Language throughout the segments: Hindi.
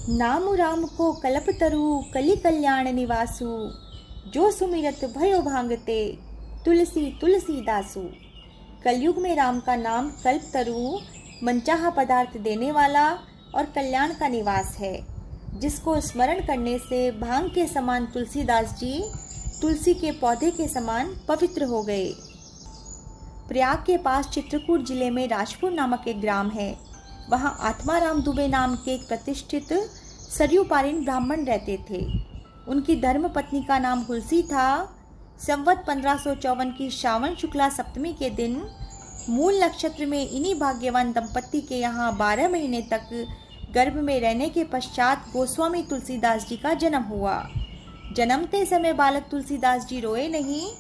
नामु राम को कल्पतरु कलि कल्याण निवासु, जो सुमिरत भयो भांगते तुलसी तुलसी दासु। कलयुग में राम का नाम कल्पतरु, मनचाहा पदार्थ देने वाला और कल्याण का निवास है, जिसको स्मरण करने से भांग के समान तुलसीदास जी तुलसी के पौधे के समान पवित्र हो गए। प्रयाग के पास चित्रकूट जिले में राजपुर नामक एक ग्राम है। वहाँ आत्माराम दुबे नाम के एक प्रतिष्ठित सरयू पारीण ब्राह्मण रहते थे। उनकी धर्म पत्नी का नाम हुलसी था। संवत 1554 की श्रावण शुक्ला सप्तमी के दिन मूल नक्षत्र में इन्हीं भाग्यवान दंपत्ति के यहाँ 12 महीने तक गर्भ में रहने के पश्चात गोस्वामी तुलसीदास जी का जन्म हुआ। जन्मते समय बालक तुलसीदास जी रोए नहीं,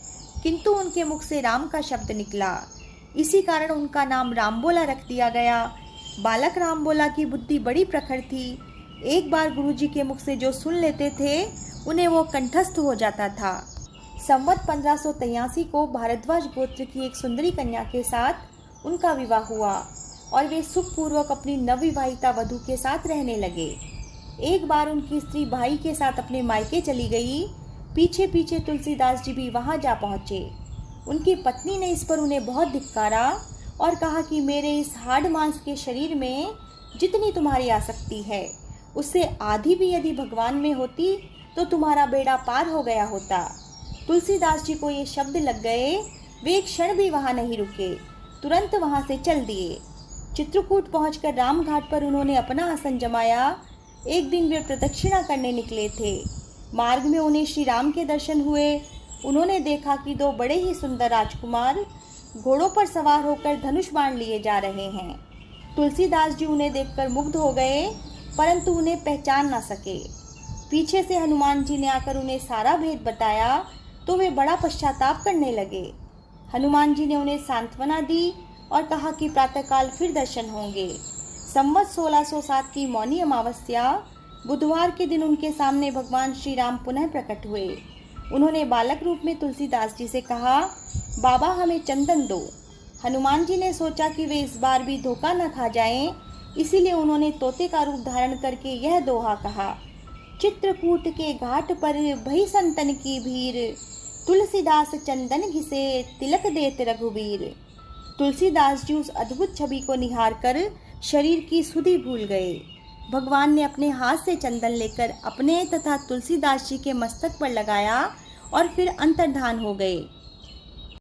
किंतु उनके मुख से राम का शब्द निकला। इसी कारण उनका नाम रामबोला रख दिया गया। बालक रामबोला की बुद्धि बड़ी प्रखर थी। एक बार गुरुजी के मुख से जो सुन लेते थे उन्हें वो कंठस्थ हो जाता था। संवत 1583 को भारद्वाज गोत्र की एक सुंदरी कन्या के साथ उनका विवाह हुआ और वे सुखपूर्वक अपनी नवविवाहिता वधू के साथ रहने लगे। एक बार उनकी स्त्री भाई के साथ अपने मायके चली गई। पीछे पीछे तुलसीदास जी भी वहां जा पहुंचे। उनकी पत्नी ने इस पर उन्हें बहुत धिक्कारा और कहा कि मेरे इस हाड़ मांस के शरीर में जितनी तुम्हारी आसक्ति है, उससे आधी भी यदि भगवान में होती तो तुम्हारा बेड़ा पार हो गया होता। तुलसीदास जी को ये शब्द लग गए। वे एक क्षण भी वहां नहीं रुके, तुरंत वहां से चल दिए। चित्रकूट पहुंचकर रामघाट पर उन्होंने अपना आसन जमाया। एक दिन वे प्रदक्षिणा करने निकले थे। मार्ग में उन्हें श्री राम के दर्शन हुए। उन्होंने देखा कि दो बड़े ही सुंदर राजकुमार घोड़ों पर सवार होकर धनुष बाण लिए जा रहे हैं। तुलसीदास जी उन्हें देखकर मुग्ध हो गए, परंतु उन्हें पहचान न सके। पीछे से हनुमान जी ने आकर उन्हें सारा भेद बताया तो वे बड़ा पश्चाताप करने लगे। हनुमान जी ने उन्हें सांत्वना दी और कहा कि प्रातःकाल फिर दर्शन होंगे। संवत 1607 की मौनी अमावस्या बुधवार के दिन उनके सामने भगवान श्री राम पुनः प्रकट हुए। उन्होंने बालक रूप में तुलसीदास जी से कहा, बाबा हमें चंदन दो। हनुमान जी ने सोचा कि वे इस बार भी धोखा न खा जाएं, इसीलिए उन्होंने तोते का रूप धारण करके यह दोहा कहा, चित्रकूट के घाट पर भई संतन की भीड़, तुलसीदास चंदन घिसे तिलक देत रघुबीर। तुलसीदास जी उस अद्भुत छवि को निहार कर शरीर की सुधि भूल गए। भगवान ने अपने हाथ से चंदन लेकर अपने तथा तुलसीदास जी के मस्तक पर लगाया और फिर अंतर्धान हो गए।